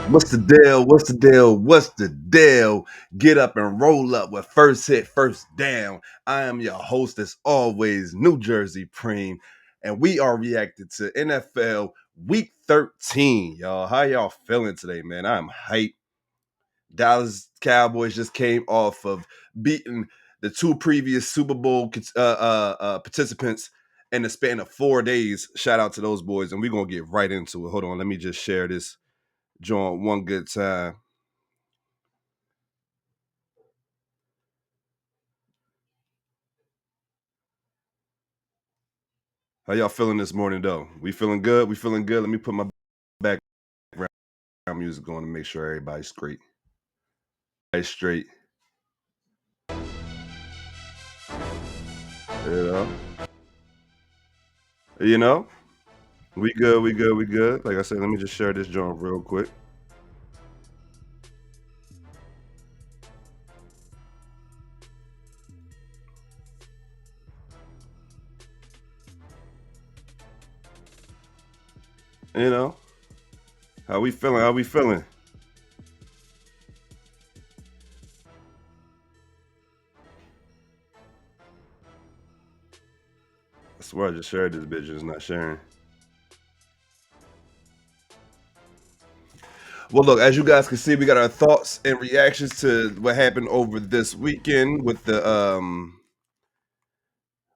What's the deal? What's the deal? What's the deal? Get up and roll up with first hit, first down. I am your host, as always, New Jersey Preem, and we are reacting to NFL Week 13, y'all. How y'all feeling today, man? I'm hyped. Dallas Cowboys just came off of beating the two previous Super Bowl participants in the span of 4 days. Shout out to those boys, and we're gonna get right into it. Hold on, let me just share this joint one good time. How y'all feeling this morning, though? We feeling good? We feeling good? Let me put my background music on to make sure everybody's straight. Everybody's straight. You know? You know? We good, we good, we good. Like I said, let me just share this joint real quick. You know? How we feeling? How we feeling? I swear I just shared this bitch, just not sharing. Well, look, as you guys can see, we got our thoughts and reactions to what happened over this weekend with the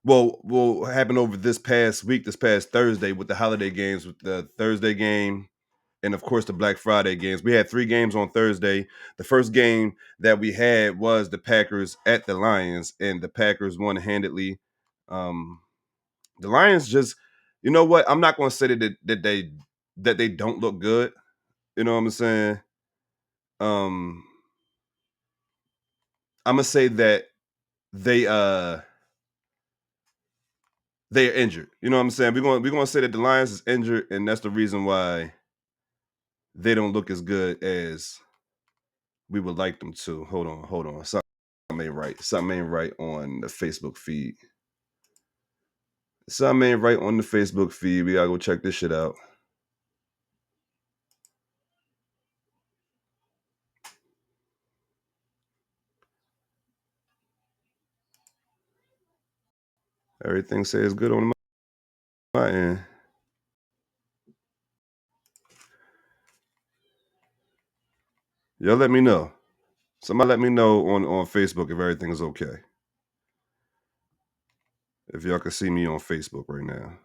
what happened over this past week, this past Thursday with the holiday games, with the Thursday game and of course the Black Friday games. We had 3 games on Thursday. The first game that we had was the Packers at the Lions, and the Packers won handedly. Um, the Lions just, you know what? I'm not going to say that they don't look good. You know what I'm saying? Um, I'm gonna say that they they're injured. You know what I'm saying? We're gonna say that the Lions is injured, and that's the reason why they don't look as good as we would like them to. Hold on. Something ain't right. Something ain't right on the Facebook feed. Something ain't right on the Facebook feed. We gotta go check this shit out. Everything says good on my end. Y'all let me know. Somebody let me know on Facebook if everything is okay. If y'all can see me on Facebook right now.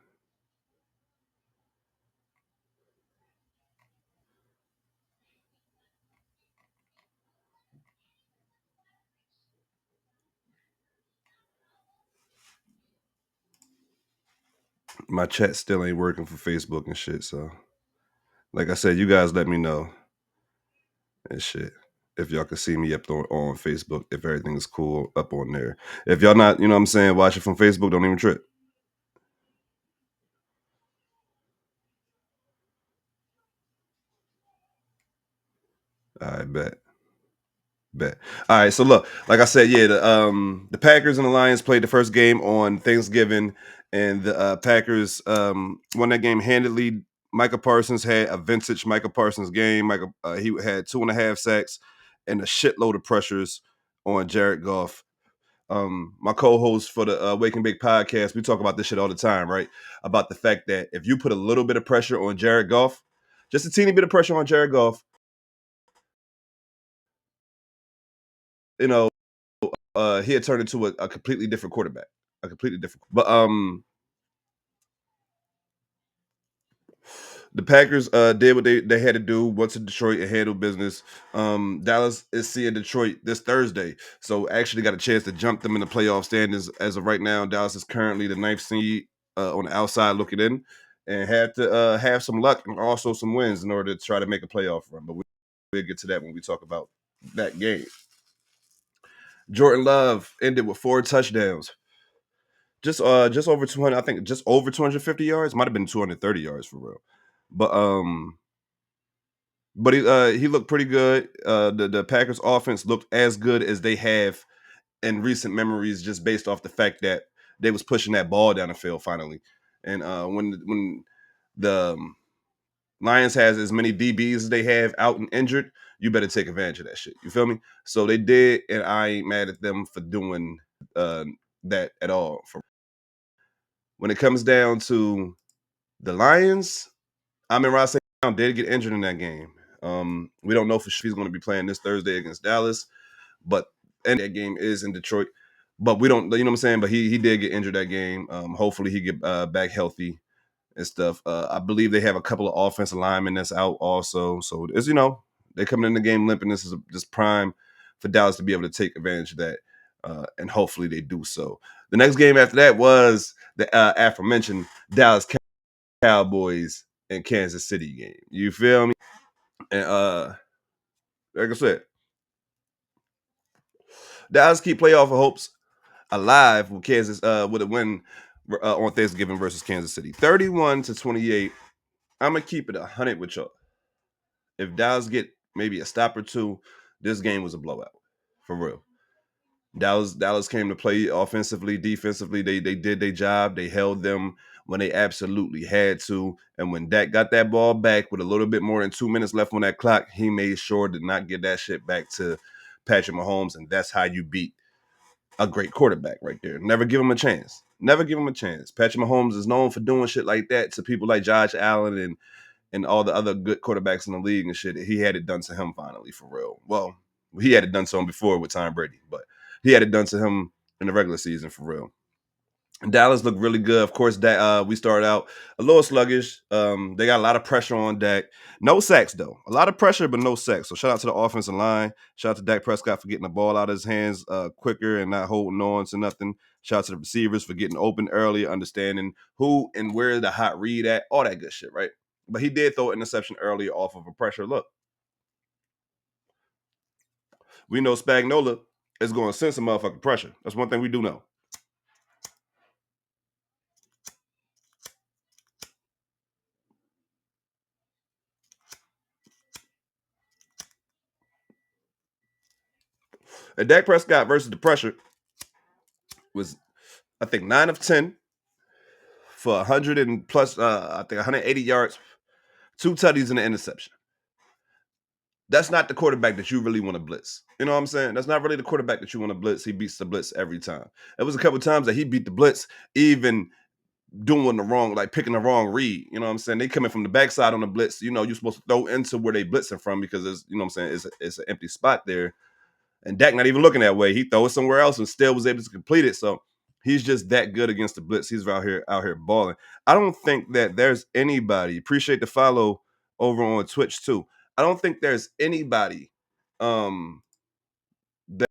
My chat still ain't working for Facebook and shit. So, like I said, you guys let me know and shit. If y'all can see me up on Facebook, if everything is cool up on there. If y'all not, you know what I'm saying, watch it from Facebook, don't even trip. I bet. Bet. All right, so look, like I said, yeah, the Packers and the Lions played the first game on Thanksgiving, and the Packers won that game handedly. Micah Parsons had a vintage Micah Parsons game. He had 2.5 sacks and a shitload of pressures on Jared Goff. My co-host for the Wake and Bake podcast, we talk about this shit all the time, right? About the fact that if you put a little bit of pressure on Jared Goff, just a teeny bit of pressure on Jared Goff, you know, he had turned into a completely different quarterback, a completely different. But the Packers did what they had to do. Went to Detroit and handled business. Dallas is seeing Detroit this Thursday, so actually got a chance to jump them in the playoff standings as of right now. Dallas is currently the ninth seed on the outside looking in, and had to have some luck and also some wins in order to try to make a playoff run. But we'll get to that when we talk about that game. Jordan Love ended with 4 touchdowns. Just over 200, I think just over 250 yards. Might have been 230 yards for real. But he looked pretty good. The Packers offense looked as good as they have in recent memories, just based off the fact that they was pushing that ball down the field finally. And when the Lions has as many DBs as they have out and injured, you better take advantage of that shit. You feel me? So they did, and I ain't mad at them for doing uh, that at all. When it comes down to the Lions, Amon-Ra St. Brown did get injured in that game. We don't know for sure if he's going to be playing this Thursday against Dallas, but and that game is in Detroit. But we don't, you know what I'm saying? But he did get injured that game. Hopefully he get back healthy and stuff. I believe they have a couple of offensive linemen that's out also. So as you know, they're coming in the game limping. This is just prime for Dallas to be able to take advantage of that, and hopefully they do so. The next game after that was the aforementioned Dallas Cowboys and Kansas City game. You feel me? And like I said, Dallas keep playoff hopes alive with Kansas with a win on Thanksgiving versus Kansas City, 31-28. I'm gonna keep it 100 with y'all. If Dallas get maybe a stop or two, this game was a blowout for real. Dallas came to play offensively, defensively. They did their job. They held them when they absolutely had to. And when Dak got that ball back with a little bit more than 2 minutes left on that clock, he made sure to not get that shit back to Patrick Mahomes. And that's how you beat a great quarterback right there. Never give him a chance. Never give him a chance. Patrick Mahomes is known for doing shit like that to people like Josh Allen and all the other good quarterbacks in the league and shit. He had it done to him finally, for real. Well, he had it done to him before with Tom Brady, but he had it done to him in the regular season, for real. Dallas looked really good. Of course, that we started out a little sluggish. They got a lot of pressure on Dak. No sacks though. A lot of pressure, but no sacks. So shout out to the offensive line. Shout out to Dak Prescott for getting the ball out of his hands quicker and not holding on to nothing. Shout out to the receivers for getting open early, understanding who and where the hot read at, all that good shit, right? But he did throw an interception early off of a pressure look. We know Spagnola is going to send some motherfucking pressure. That's one thing we do know. And Dak Prescott versus the pressure was, I think, 9 of 10 for 100 and plus, I think 180 yards, 2 tutties and an interception. That's not the quarterback that you really want to blitz. You know what I'm saying? That's not really the quarterback that you want to blitz. He beats the blitz every time. It was a couple times that he beat the blitz, even doing the wrong, like picking the wrong read. You know what I'm saying? They coming from the backside on the blitz. You know, you're supposed to throw into where they blitzing from because it's, you know what I'm saying, it's an empty spot there. And Dak not even looking that way. He throw it somewhere else and still was able to complete it. So he's just that good against the blitz. He's out here balling. I don't think that there's anybody. Appreciate the follow over on Twitch too. I don't think there's anybody um that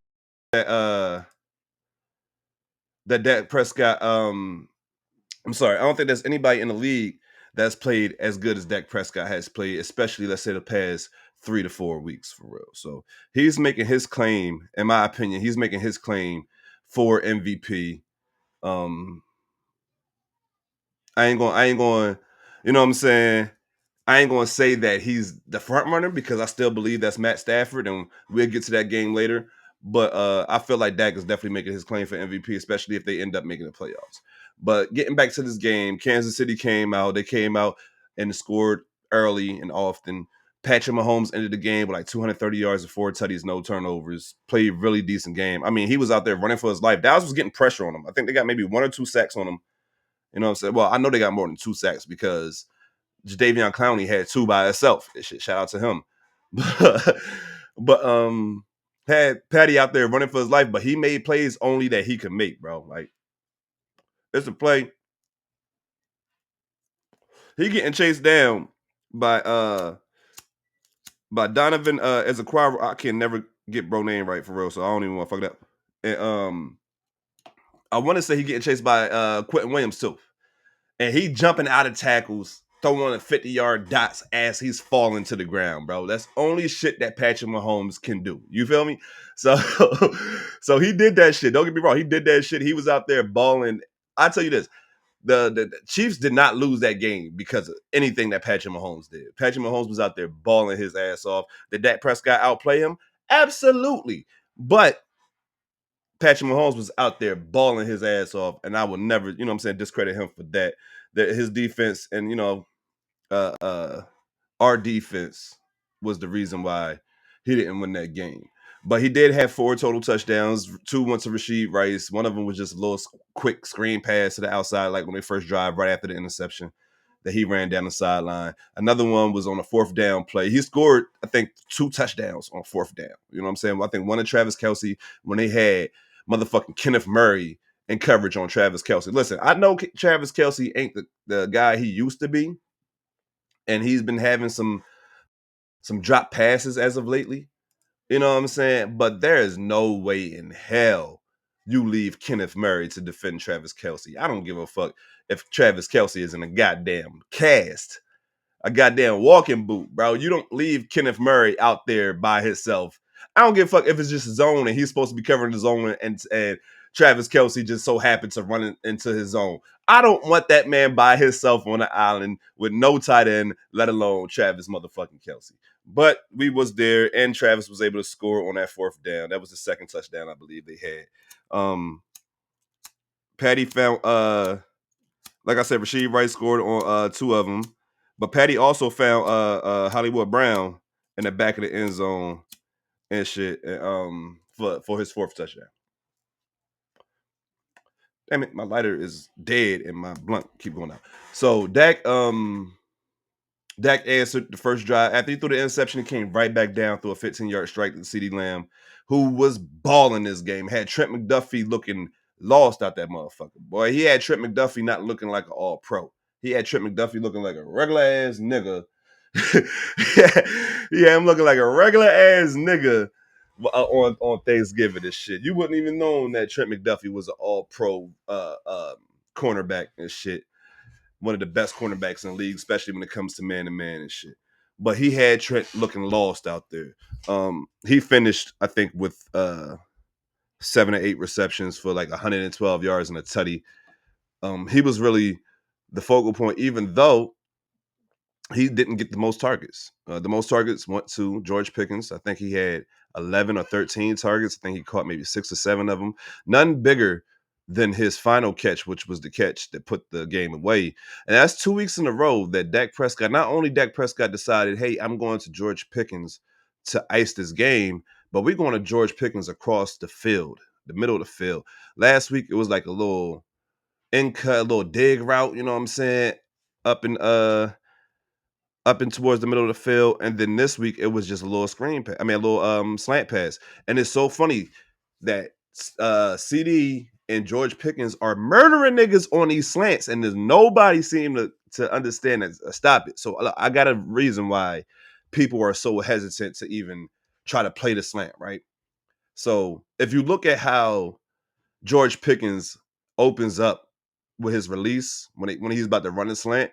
that that Dak Prescott I'm sorry. I don't think there's anybody in the league that's played as good as Dak Prescott has played, especially let's say the past 3 to 4 weeks for real. So he's making his claim, in my opinion, he's making his claim for MVP. Um, I ain't going, you know what I'm saying? I ain't going to say that he's the front runner because I still believe that's Matt Stafford, and we'll get to that game later. But I feel like Dak is definitely making his claim for MVP, especially if they end up making the playoffs. But getting back to this game, Kansas City came out. They came out and scored early and often. Patrick Mahomes ended the game with like 230 yards and 4 tutties, no turnovers. Played really decent game. I mean, he was out there running for his life. Dallas was getting pressure on him. I think they got maybe 1 or 2 sacks on him. You know what I'm saying? Well, I know they got more than 2 sacks because Jadeveon Clowney had 2 by itself. Shout out to him. but had Patty out there running for his life, but he made plays only that he could make, bro. Like it's a play. He getting chased down by Donovan as a choir. I can never get bro name right for real, so I don't even want to fuck it up. And I want to say he getting chased by Quentin Williams too. And he jumping out of tackles, throwing a 50-yard dots as he's falling to the ground, bro. That's only shit that Patrick Mahomes can do. You feel me? So, so he did that shit. Don't get me wrong. He did that shit. He was out there balling. I tell you this. The Chiefs did not lose that game because of anything that Patrick Mahomes did. Patrick Mahomes was out there balling his ass off. Did Dak Prescott outplay him? Absolutely. But Patrick Mahomes was out there balling his ass off, and I will never, discredit him for that. That his defense and uh our defense was the reason why he didn't win that game. But he did have 4 total touchdowns. 2 went to Rashid Rice. One of them was just a little quick screen pass to the outside, like when they first drive right after the interception that he ran down the sideline. Another one was on a 4th down play. He scored, I think, 2 touchdowns on 4th down. You know what I'm saying? I think one of Travis Kelce when they had motherfucking Kenneth Murray in coverage on Travis Kelce. Listen, I know Travis Kelce ain't the guy he used to be, and he's been having some drop passes as of lately. You know what I'm saying? But there is no way in hell you leave Kenneth Murray to defend Travis Kelce. I don't give a fuck if Travis Kelce is in a goddamn cast, a goddamn walking boot, bro. You don't leave Kenneth Murray out there by himself. I don't give a fuck if it's just a zone and he's supposed to be covering the zone and Travis Kelce just so happened to run into his zone. I don't want that man by himself on the island with no tight end, let alone Travis motherfucking Kelce. But we was there, and Travis was able to score on that 4th down. That was the second touchdown I believe they had. Patty found like I said, Rashid Rice scored on 2 of them, but Patty also found Hollywood Brown in the back of the end zone and shit, for his 4th touchdown. Damn it, my lighter is dead and my blunt keep going out. So Dak answered the first drive. After he threw the interception, he came right back down through a 15-yard strike to CeeDee Lamb, who was balling this game. Had Trent McDuffie looking lost out that motherfucker. Boy, he had Trent McDuffie not looking like an all-pro. He had Trent McDuffie looking like a regular-ass nigga. He had him looking like a regular-ass nigga on Thanksgiving and shit. You wouldn't even known that Trent McDuffie was an all-pro cornerback and shit, one of the best cornerbacks in the league, especially when it comes to man-to-man and shit. But he had Trent looking lost out there. He finished, I think, with 7 or 8 receptions for like 112 yards and a tutty. He was really the focal point, even though he didn't get the most targets. The most targets went to George Pickens. I think he had 11 or 13 targets. I think he caught maybe 6 or 7 of them. None bigger than his final catch, which was the catch that put the game away. And that's 2 weeks in a row that Dak Prescott, not only Dak Prescott decided, hey, I'm going to George Pickens to ice this game, but we're going to George Pickens across the field, the middle of the field. Last week, it was like a little in cut, a little dig route, you know what I'm saying? Up and towards the middle of the field, and then this week it was just a little a little slant pass. And it's so funny that CD and George Pickens are murdering niggas on these slants, and there's nobody seem to understand it, stop it. So I got a reason why people are so hesitant to even try to play the slant, right? So if you look at how George Pickens opens up with his release when he's about to run a slant,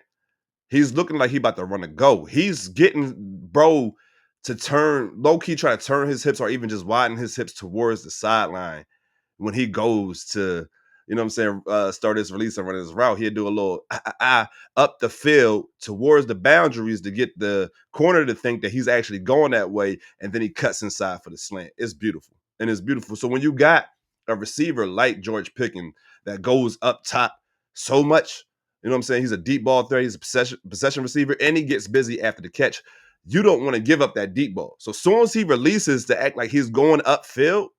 he's looking like he about to run a go. He's getting bro to turn low key, try to turn his hips or even just widen his hips towards the sideline when he goes to, you know what I'm saying, start his release and run his route. He'll do a little up the field towards the boundaries to get the corner to think that he's actually going that way, and then he cuts inside for the slant. It's beautiful. And it's beautiful. So when you got a receiver like George Pickens that goes up top so much, you know what I'm saying? He's a deep ball threat. He's a possession receiver, and he gets busy after the catch. You don't want to give up that deep ball. So as soon as he releases to act like he's going upfield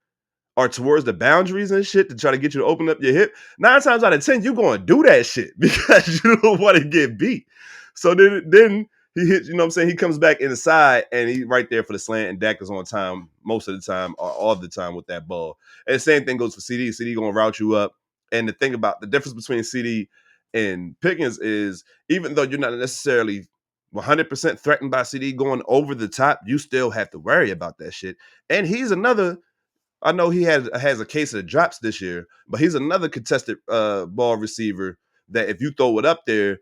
or towards the boundaries and shit to try to get you to open up your hip, 9 times out of 10, you're going to do that shit because you don't want to get beat. So then he hits, you know what I'm saying? He comes back inside, and he right there for the slant, and Dak is on time most of the time or all the time with that ball. And the same thing goes for CD. CD going to route you up. And the thing about the difference between CD and Pickens is, even though you're not necessarily 100% threatened by CD going over the top, you still have to worry about that shit. And he's another, I know he has a case of the drops this year, but he's another contested ball receiver that if you throw it up there,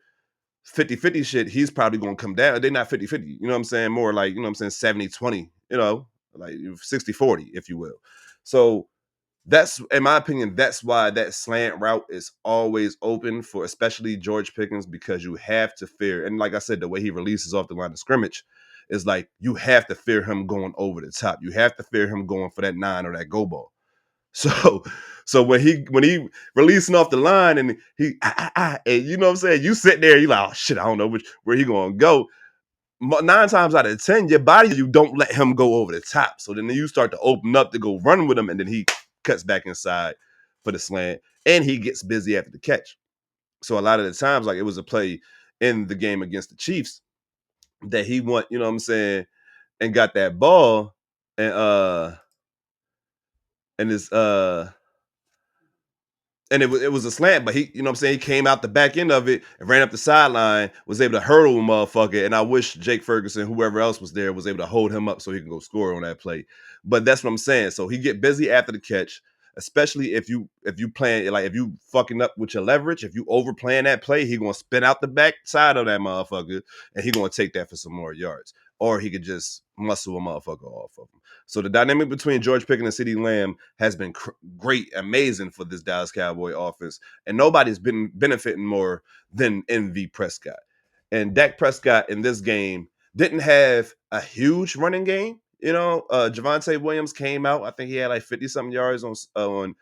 50-50 shit, he's probably going to come down. They're not 50-50, you know what I'm saying? More like, you know what I'm saying, 70-20, you know, like 60-40, if you will. So that's, in my opinion, that's why that slant route is always open for especially George Pickens, because you have to fear, and like I said, the way he releases off the line of scrimmage is like you have to fear him going over the top. You have to fear him going for that 9 or that go ball. So when he releasing off the line and he and you know what I'm saying, you sit there, you like, oh shit, I don't know where he gonna go. nine times out of 10, your body, you don't let him go over the top. So then you start to open up to go run with him, and then he cuts back inside for the slant, and he gets busy after the catch. So a lot of the times, like it was a play in the game against the Chiefs that he went, you know what I'm saying, and got that ball and and his and it was a slant, but he, you know what I'm saying, he came out the back end of it and ran up the sideline, was able to hurdle a motherfucker. And I wish Jake Ferguson, whoever else was there, was able to hold him up so he can go score on that play. But that's what I'm saying. So he get busy after the catch, especially if you playing, like if you fucking up with your leverage, if you overplaying that play, he gonna spin out the back side of that motherfucker and he gonna take that for some more yards. Or he could just muscle a motherfucker off of him. So the dynamic between George Pickens and CeeDee Lamb has been great, amazing for this Dallas Cowboy offense, and nobody's been benefiting more than MV Prescott. And Dak Prescott in this game didn't have a huge running game. You know, Javonte Williams came out. I think he had like 50 something yards on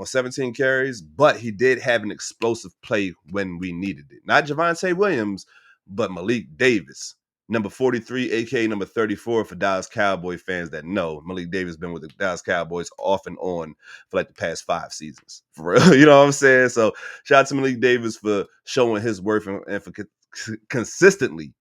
17 carries, but he did have an explosive play when we needed it. Not Javonte Williams, but Malik Davis, number 43, aka number 34 for Dallas Cowboy fans that know. Malik Davis been with the Dallas Cowboys off and on for like the past 5 seasons. For real. You know what I'm saying? So shout out to Malik Davis for showing his worth and for consistently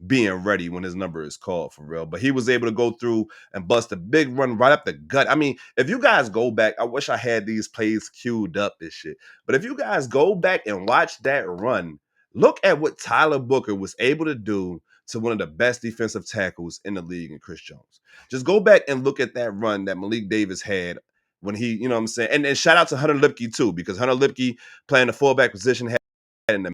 being ready when his number is called, for real. But he was able to go through and bust a big run right up the gut. I mean, if you guys go back, I wish I had these plays queued up and shit. But if you guys go back and watch that run, look at what Tyler Booker was able to do to one of the best defensive tackles in the league in Chris Jones. Just go back and look at that run that Malik Davis had when he, you know what I'm saying? And shout out to Hunter Lipke too, because Hunter Lipke playing the fullback position had an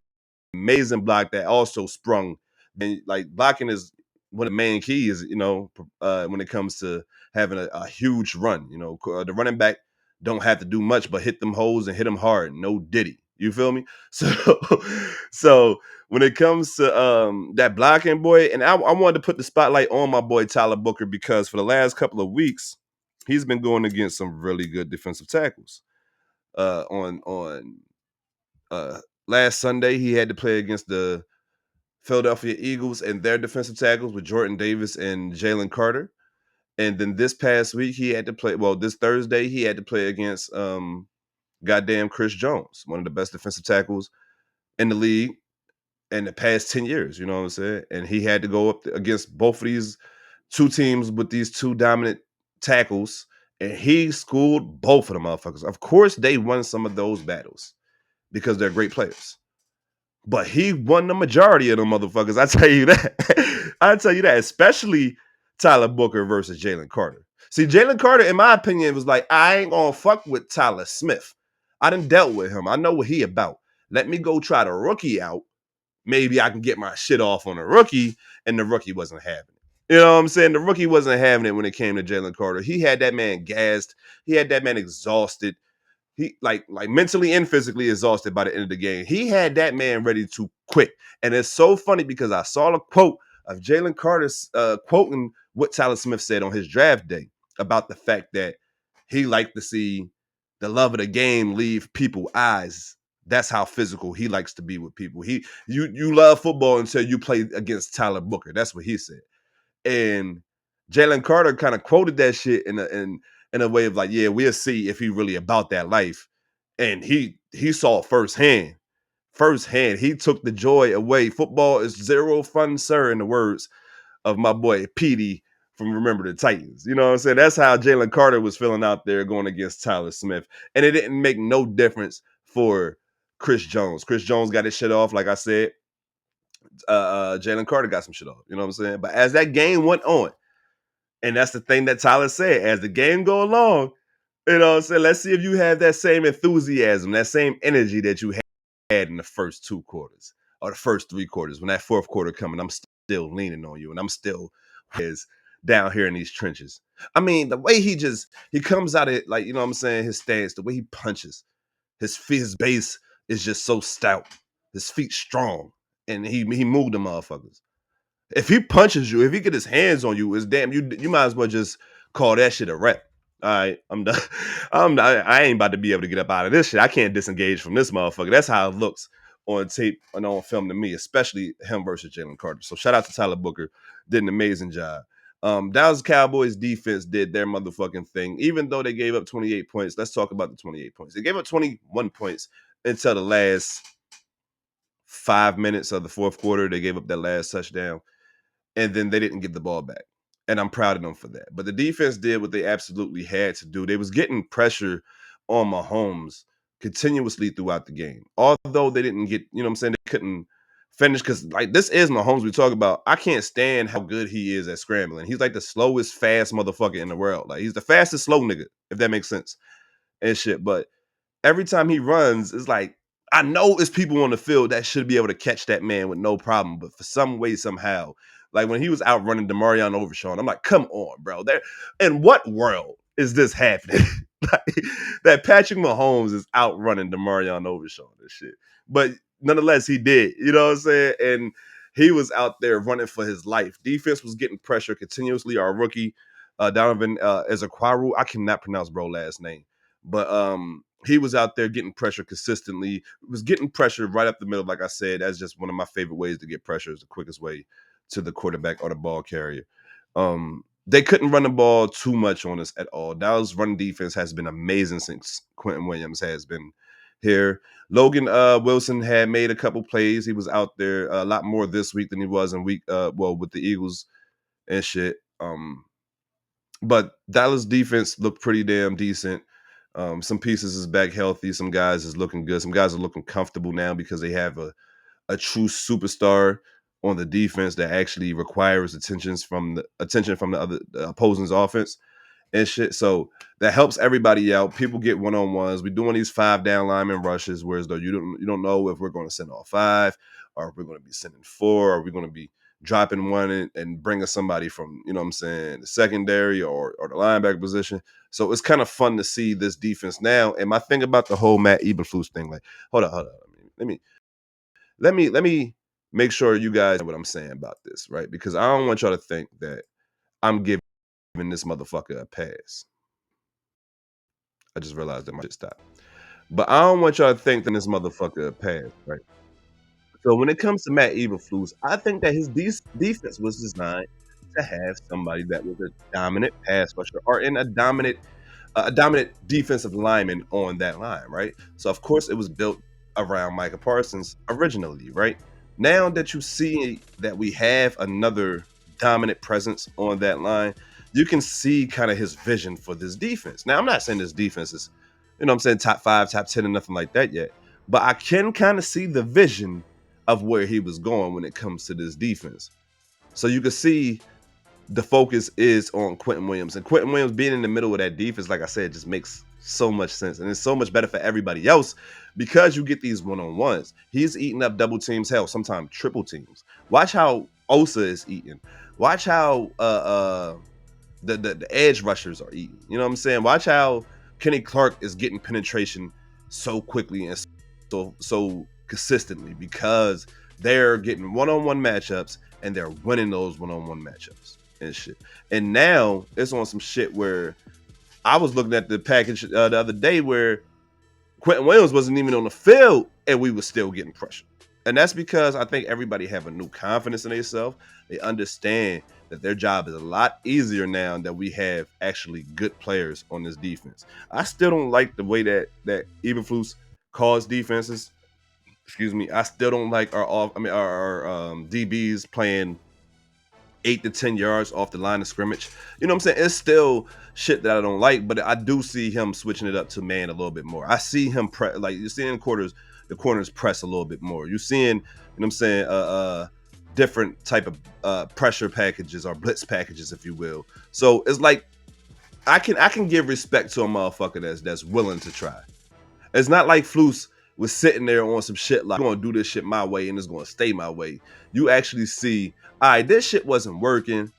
amazing block that also sprung. And like blocking is one of the main keys, you know, when it comes to having a huge run. You know, the running back don't have to do much but hit them holes and hit them hard. No diddy. You feel me? So when it comes to that blocking, boy, and I wanted to put the spotlight on my boy Tyler Booker because for the last couple of weeks, he's been going against some really good defensive tackles. On last Sunday, he had to play against the Philadelphia Eagles and their defensive tackles with Jordan Davis and Jalen Carter. And then this past week, he had to play. Well, this Thursday, he had to play against goddamn Chris Jones, one of the best defensive tackles in the league in the past 10 years. You know what I'm saying? And he had to go up against both of these two teams with these two dominant tackles, and he schooled both of the motherfuckers. Of course, they won some of those battles because they're great players. But he won the majority of them motherfuckers. I tell you that. I tell you that, especially Tyler Booker versus Jalen Carter. See, Jalen Carter, in my opinion, was like, I ain't gonna fuck with Tyler Smith. I done dealt with him. I know what he about. Let me go try the rookie out. Maybe I can get my shit off on the rookie, and the rookie wasn't having it. You know what I'm saying? The rookie wasn't having it when it came to Jalen Carter. He had that man gassed. He had that man exhausted. He like mentally and physically exhausted by the end of the game. He had that man ready to quit. And it's so funny because I saw a quote of Jalen Carter quoting what Tyler Smith said on his draft day about the fact that he liked to see the love of the game leave people's eyes. That's how physical he likes to be with people. You love football until you play against Tyler Booker. That's what he said. And Jalen Carter kind of quoted that shit in a way of like, yeah, we'll see if he really about that life. And he saw firsthand. Firsthand, he took the joy away. Football is zero fun, sir, in the words of my boy Petey from Remember the Titans. You know what I'm saying? That's how Jalen Carter was feeling out there going against Tyler Smith. And it didn't make no difference for Chris Jones. Chris Jones got his shit off, like I said. Jalen Carter got some shit off. You know what I'm saying? But as that game went on, and that's the thing that Tyler said, as the game go along, you know what I'm saying? Let's see if you have that same enthusiasm, that same energy that you had in the first 2 quarters or the first 3 quarters. When that fourth quarter coming, I'm still leaning on you, and I'm still is down here in these trenches. I mean, the way he comes out of, like, you know what I'm saying, his stance, the way he punches, his base is just so stout. His feet strong, and he moved the motherfuckers. If he punches you, if he get his hands on you, it's damn, you might as well just call that shit a rep. All right, I'm done. I ain't about to be able to get up out of this shit. I can't disengage from this motherfucker. That's how it looks on tape and on film to me, especially him versus Jalen Carter. So shout out to Tyler Booker, did an amazing job. Dallas Cowboys defense did their motherfucking thing, even though they gave up 28 points. Let's talk about the 28 points. They gave up 21 points until the last 5 minutes of the fourth quarter. They gave up that last touchdown, and then they didn't give the ball back. And I'm proud of them for that. But the defense did what they absolutely had to do. They was getting pressure on Mahomes continuously throughout the game. Although they didn't get, you know what I'm saying, they couldn't finish because like this is Mahomes we talk about. I can't stand how good he is at scrambling. He's like the slowest fast motherfucker in the world. Like he's the fastest slow nigga, if that makes sense. And shit. But every time he runs, it's like I know it's people on the field that should be able to catch that man with no problem, but for some way, somehow, like when he was out running DeMarion Overshawn, I'm like, come on, bro. There, in what world is this happening? Like, that Patrick Mahomes is out running DeMarion Overshawn and shit. But nonetheless, he did. You know what I'm saying? And he was out there running for his life. Defense was getting pressure continuously. Our rookie, Donovan Ezekwaru, I cannot pronounce bro last name, but he was out there getting pressure consistently. Was getting pressure right up the middle. Like I said, that's just one of my favorite ways to get pressure. Is the quickest way to the quarterback or the ball carrier. They couldn't run the ball too much on us at all. Dallas' running defense has been amazing since Quentin Williams has been here. Logan Wilson had made a couple plays. He was out there a lot more this week than he was in week with the Eagles and shit. But Dallas defense looked pretty damn decent. Some pieces is back healthy. Some guys is looking good. Some guys are looking comfortable now because they have a true superstar on the defense that actually requires attention from the other opposing's offense and shit. So that helps everybody out. People get one-on-ones. We're doing these 5 down lineman rushes, whereas though you don't know if we're going to send all 5 or if we're going to be sending 4 or we're going to be dropping one and bringing somebody from, you know what I'm saying, the secondary or the linebacker position. So it's kind of fun to see this defense now. And my thing about the whole Matt Eberflus thing, like, hold on. Let me make sure you guys know what I'm saying about this, right? Because I don't want y'all to think that I'm giving this motherfucker a pass. I just realized that my shit stopped. But I don't want y'all to think that this motherfucker a pass, right? So when it comes to Matt Eberflus, I think that his defense was designed to have somebody that was a dominant pass rusher or in a dominant defensive lineman on that line, right? So of course it was built around Micah Parsons originally, right? Now that you see that we have another dominant presence on that line, you can see kind of his vision for this defense. Now I'm not saying this defense is, you know what I'm saying, top 5, top 10 or nothing like that yet, but I can kind of see the vision of where he was going when it comes to this defense. So you can see the focus is on Quentin Williams. And Quentin Williams being in the middle of that defense, like I said, just makes so much sense. And it's so much better for everybody else because you get these one-on-ones. He's eating up double teams, hell, sometimes triple teams. Watch how Osa is eating. Watch how the edge rushers are eating. You know what I'm saying? Watch how Kenny Clark is getting penetration so quickly and so consistently because they're getting one-on-one matchups and they're winning those one-on-one matchups and shit. And now it's on some shit where I was looking at the package the other day where Quentin Williams wasn't even on the field and we were still getting pressure. And that's because I think everybody have a new confidence in themselves. They understand that their job is a lot easier now that we have actually good players on this defense. I still don't like the way that Eberflus calls defenses. Excuse me. I still don't like our DBs playing 8 to 10 yards off the line of scrimmage. You know what I'm saying? It's still shit that I don't like, but I do see him switching it up to man a little bit more. I see him like you're seeing the corners press a little bit more. You're seeing, you know what I'm saying, different type of pressure packages or blitz packages, if you will. So it's like I can give respect to a motherfucker that's willing to try. It's not like Flus was sitting there on some shit like, I'm going to do this shit my way and it's going to stay my way. You actually see, all right, this shit wasn't working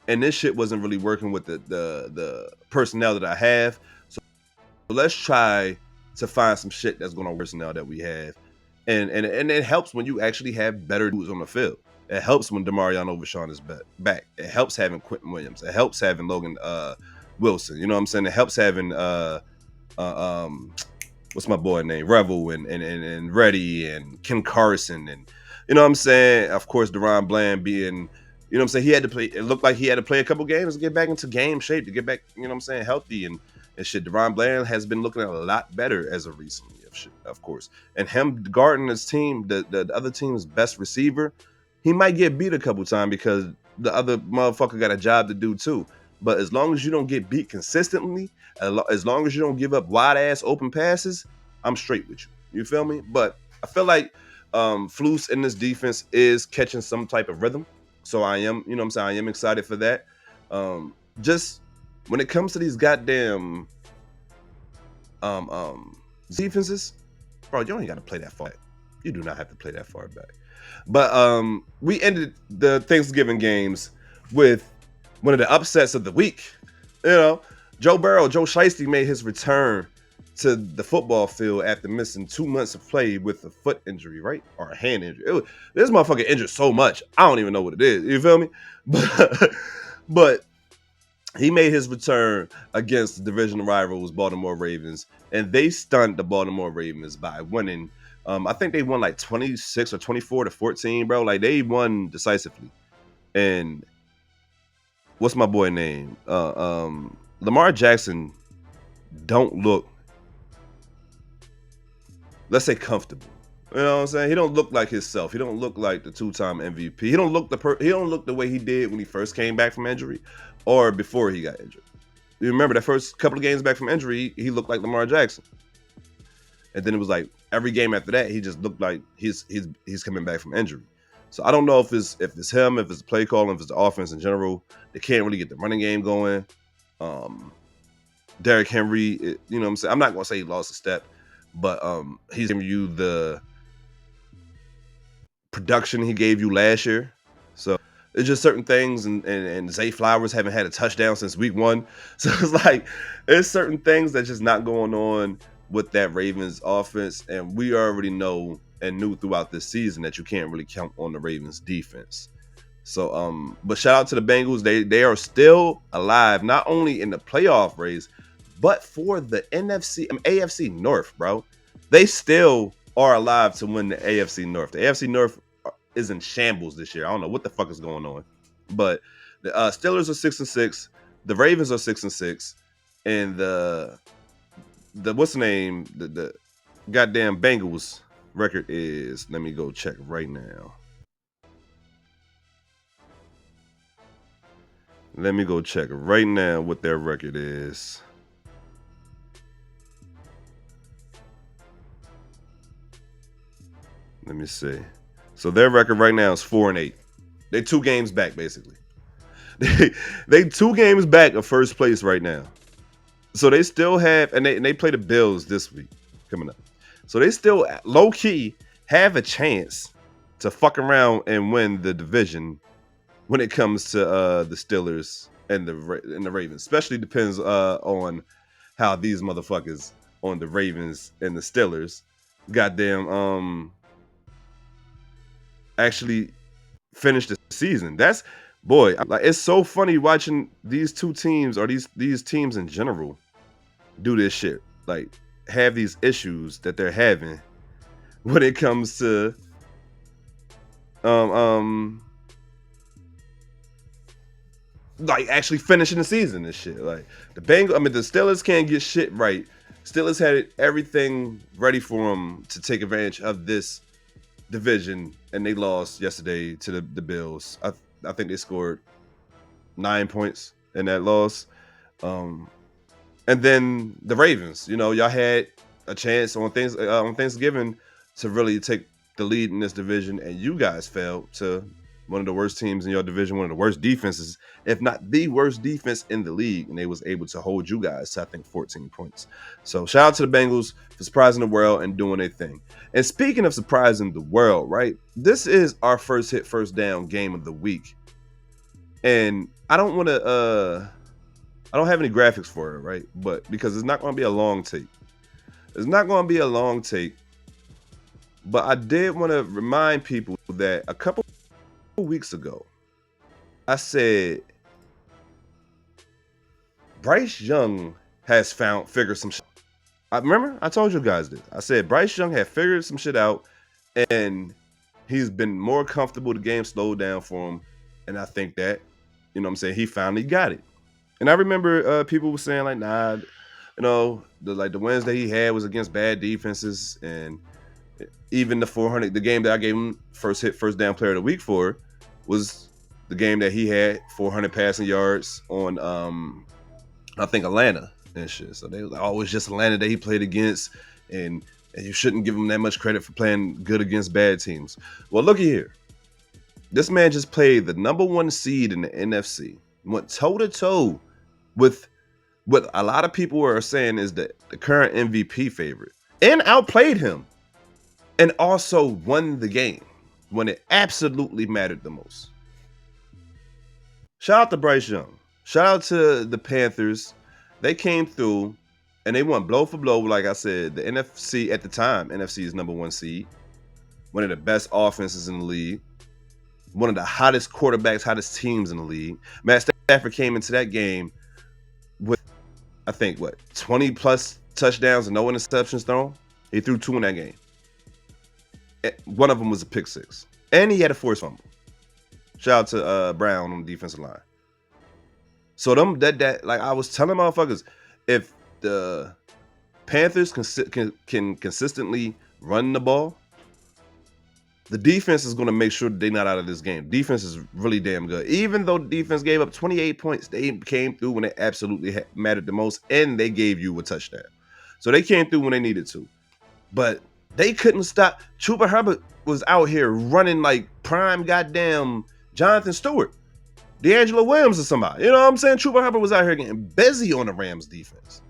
and this shit wasn't really working with the personnel that I have. So let's try to find some shit that's going to work now that we have. And it helps when you actually have better dudes on the field. It helps when DeMarion Overshawn is back. It helps having Quentin Williams. It helps having Logan Wilson. You know what I'm saying? It helps having what's my boy name? Revel and Reddy and Ken Carson and you know what I'm saying? Of course, Deron Bland being, you know what I'm saying, he had to play, it looked like he had to play a couple games to get back into game shape, to get back, you know what I'm saying, healthy and shit. Deron Bland has been looking a lot better as of recently, of course. And him guarding his team, the other team's best receiver, he might get beat a couple times because the other motherfucker got a job to do too. But as long as you don't get beat consistently, as long as you don't give up wide ass open passes, I'm straight with you. You feel me? But I feel like Flus in this defense is catching some type of rhythm. So I am, you know what I'm saying, I am excited for that. Just when it comes to these goddamn um um defenses, bro, you ain't got to play that far back. You do not have to play that far back. But we ended the Thanksgiving games with one of the upsets of the week. You know, Joe Shiesty made his return to the football field after missing 2 months of play with a foot injury, right? Or a hand injury. This motherfucker injured so much, I don't even know what it is. You feel me? But he made his return against the division rivals Baltimore Ravens, and they stunned the Baltimore Ravens by winning. I think they won like 26 or 24-14, bro. Like they won decisively. And what's my boy name? Lamar Jackson don't look, let's say, comfortable. You know what I'm saying? He don't look like himself. He don't look like the two-time MVP. He don't look the way he did when he first came back from injury or before he got injured. You remember that first couple of games back from injury, he looked like Lamar Jackson. And then it was like every game after that, he just looked like he's coming back from injury. So I don't know if it's him, if it's the play calling, if it's the offense in general. They can't really get the running game going. Derrick Henry, you know what I'm saying? I'm not gonna say he lost a step, but he's giving you the production he gave you last year. So it's just certain things, and Zay Flowers haven't had a touchdown since week 1. So it's like it's certain things that's just not going on with that Ravens offense, and we already know and knew throughout this season that you can't really count on the Ravens defense. So but shout out to the Bengals. They are still alive, not only in the playoff race, but for the AFC North, bro. They still are alive to win the AFC North. The AFC North is in shambles this year. I don't know what the fuck is going on. But the Steelers are 6-6, the Ravens are 6-6, and the what's the name? The goddamn Bengals record is, let me go check right now. Let me go check right now what their record is. Let me see. So their record right now is 4-8. They 2 games back, basically. They 2 games back of first place right now. So they still have, and they play the Bills this week coming up. So they still low key have a chance to fuck around and win the division when it comes to the Steelers and the Ravens. Especially depends on how these motherfuckers on the Ravens and the Steelers goddamn actually finish the season. That's, boy, like, it's so funny watching these two teams, or these teams in general, do this shit. Like, have these issues that they're having when it comes to like actually finishing the season and shit. Like the Steelers can't get shit right. Steelers had everything ready for them to take advantage of this division, and they lost yesterday to the Bills. I think they scored 9 points in that loss. And then the Ravens, you know, y'all had a chance on Thanksgiving to really take the lead in this division, and you guys fell to one of the worst teams in your division, one of the worst defenses, if not the worst defense in the league, and they was able to hold you guys to, I think, 14 points. So shout out to the Bengals for surprising the world and doing their thing. And speaking of surprising the world, right? This is our first hit, first down game of the week. And I don't want to I don't have any graphics for it, right? But because it's not going to be a long take. It's not going to be a long take. But I did want to remind people that a couple weeks ago, I said Bryce Young has figured some shit. I remember I told you guys this. I said Bryce Young had figured some shit out, and he's been more comfortable. The game slowed down for him, and I think that, he finally got it. And I remember people were saying like, nah, the wins that he had was against bad defenses, and even the 400, the game that I gave him first down player of the week for, was the game that he had 400 passing yards on, I think Atlanta and shit. So they was like, oh, it's just Atlanta that he played against, and you shouldn't give him that much credit for playing good against bad teams. Well, looky here. This man just played the number 1 seed in the NFC, went toe to toe with what a lot of people are saying is the current MVP favorite, and outplayed him, and also won the game when it absolutely mattered the most. Shout out to Bryce Young. Shout out to the Panthers. They came through and they went blow for blow. Like I said, the NFC at the time, NFC is number 1 seed, one of the best offenses in the league, one of the hottest quarterbacks, hottest teams in the league. Matt Stafford came into that game with, I think, 20 plus touchdowns and no interceptions thrown. He threw 2 in that game. One of them was a pick 6, and he had a forced fumble. Shout out to Brown on the defensive line. So that like I was telling motherfuckers, if the Panthers can consistently run the ball, the defense is going to make sure that they're not out of this game. Defense is really damn good. Even though the defense gave up 28 points, they came through when it absolutely mattered the most, and they gave you a touchdown. So they came through when they needed to. But they couldn't stop. Chuba Hubbard was out here running like prime goddamn Jonathan Stewart, D'Angelo Williams or somebody. You know what I'm saying? Chuba Hubbard was out here getting busy on the Rams defense.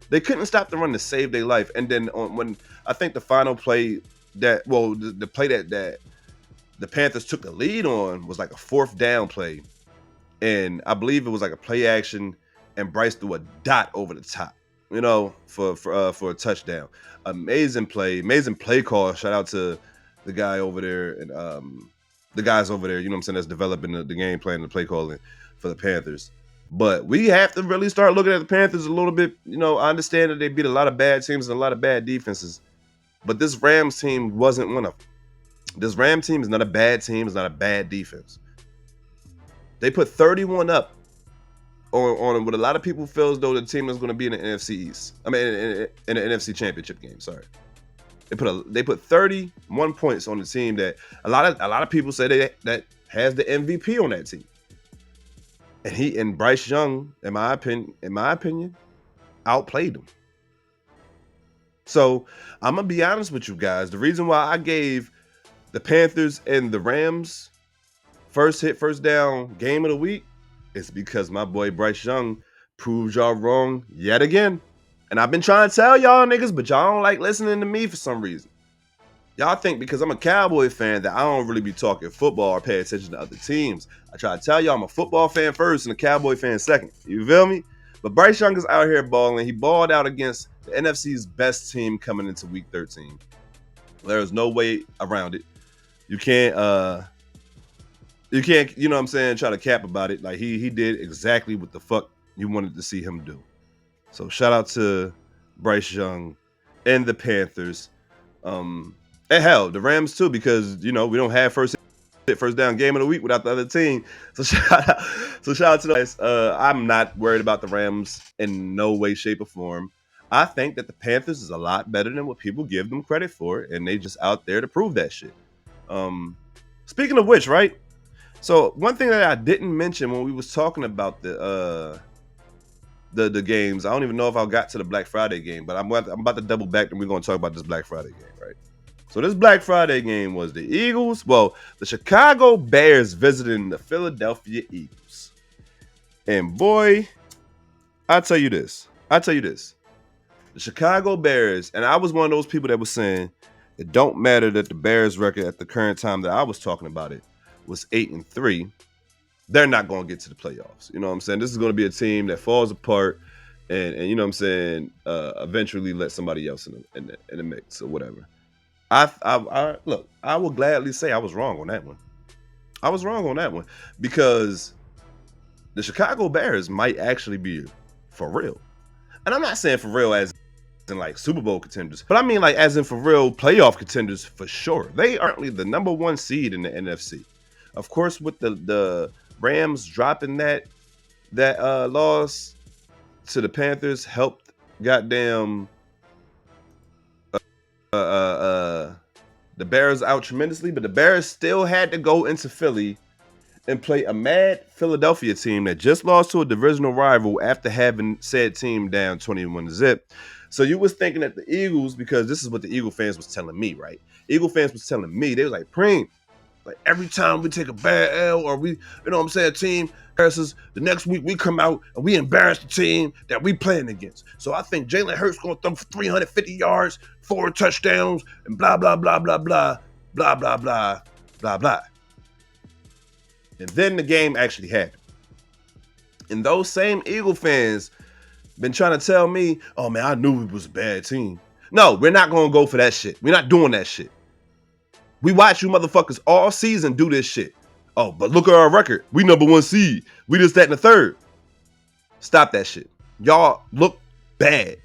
They couldn't stop the run to save their life. And then when I think the final play the play that the Panthers took the lead on was like a 4th down play. And I believe it was like a play action, and Bryce threw a dot over the top, for a touchdown. Amazing play call. Shout out to the guy over there and the guys over there, that's developing the game plan and the play calling for the Panthers. But we have to really start looking at the Panthers a little bit. I understand that they beat a lot of bad teams and a lot of bad defenses, but this Rams team wasn't one of them. This Ram team is not a bad team. It's not a bad defense. They put 31 up on what a lot of people feel as though the team is going to be in the NFC East. I mean, in the NFC Championship game. Sorry, they put 31 points on the team that a lot of people say that has the MVP on that team. And Bryce Young, in my opinion, outplayed them. So I'm gonna be honest with you guys. The reason why I gave the Panthers and the Rams first down game of the week is because my boy Bryce Young proved y'all wrong yet again. And I've been trying to tell y'all niggas, but y'all don't like listening to me for some reason. Y'all think because I'm a Cowboy fan that I don't really be talking football or pay attention to other teams. I try to tell y'all I'm a football fan first and a Cowboy fan second. You feel me? But Bryce Young is out here balling. He balled out against the NFC's best team coming into week 13. There's no way around it. You can't, try to cap about it. Like he did exactly what the fuck you wanted to see him do. So shout out to Bryce Young and the Panthers. And hell, the Rams too, because we don't have first down game of the week without the other team. So shout out to the guys. I'm not worried about the Rams in no way, shape, or form. I think that the Panthers is a lot better than what people give them credit for, and they just out there to prove that shit. Speaking of which, right? So one thing that I didn't mention when we was talking about the games, I don't even know if I got to the Black Friday game, but I'm about to double back and we're going to talk about this Black Friday game, right? So this Black Friday game was the Chicago Bears visiting the Philadelphia Eagles. And boy, I tell you this. The Chicago Bears, and I was one of those people that was saying it don't matter that the Bears record at the current time that I was talking about it was 8-3. They're not going to get to the playoffs. You know what I'm saying? This is going to be a team that falls apart and you know what I'm saying, eventually let somebody else in the mix or whatever. Look, I will gladly say I was wrong on that one. Because the Chicago Bears might actually be for real. And I'm not saying for real as like Super Bowl contenders, but I mean like as in for real playoff contenders for sure. They are currently the number 1 seed in the NFC. Of course, with the Rams dropping that loss to the Panthers helped goddamn the Bears out tremendously, but the Bears still had to go into Philly and play a mad Philadelphia team that just lost to a divisional rival after having said team down 21-0. So you was thinking that the Eagles, because this is what the Eagle fans was telling me, right? Eagle fans was telling me, they was like, Preem, like every time we take a bad L or we, you know what I'm saying, team versus the next week we come out and we embarrass the team that we playing against. So I think Jalen Hurts going to throw for 350 yards, 4 touchdowns, and blah, blah, blah, blah, blah, blah, blah, blah, blah, blah. And then the game actually happened. And those same Eagle fans been trying to tell me, oh man, I knew it was a bad team. No, we're not going to go for that shit. We're not doing that shit. We watch you motherfuckers all season do this shit. Oh, but look at our record. We number 1 seed. We just that in the third. Stop that shit. Y'all look bad.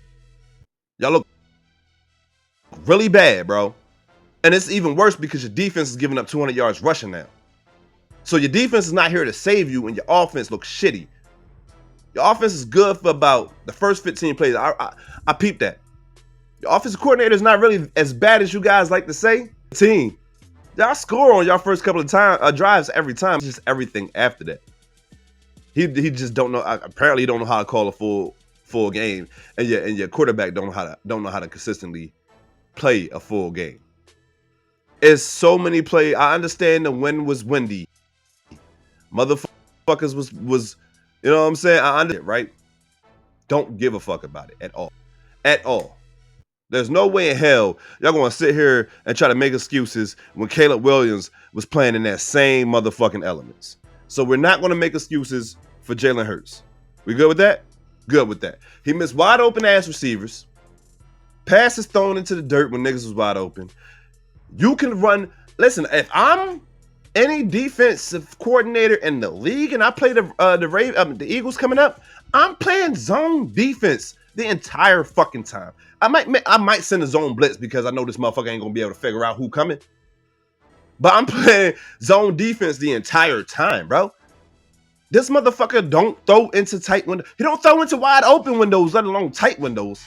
Y'all look really bad, bro. And it's even worse because your defense is giving up 200 yards rushing now. So your defense is not here to save you, and your offense looks shitty. Your offense is good for about the first 15 plays. I peeped that. Your offensive coordinator is not really as bad as you guys like to say. Team, y'all score on y'all first couple of drives every time. It's just everything after that. He just don't know. Apparently, he don't know how to call a full game, and your quarterback don't know how to consistently play a full game. It's so many plays. I understand the wind was windy. Motherfuckers was you know what I'm saying? I understand, right? Don't give a fuck about it at all. At all. There's no way in hell y'all gonna sit here and try to make excuses when Caleb Williams was playing in that same motherfucking elements. So we're not gonna make excuses for Jalen Hurts. We good with that? Good with that. He missed wide open ass receivers. Passes thrown into the dirt when niggas was wide open. You can run. Listen, if I'm any defensive coordinator in the league and I play the Eagles coming up, I'm playing zone defense the entire fucking time. I might send a zone blitz because I know this motherfucker ain't gonna be able to figure out who coming. But I'm playing zone defense the entire time, bro. This motherfucker don't throw into tight windows. He don't throw into wide open windows, let alone tight windows.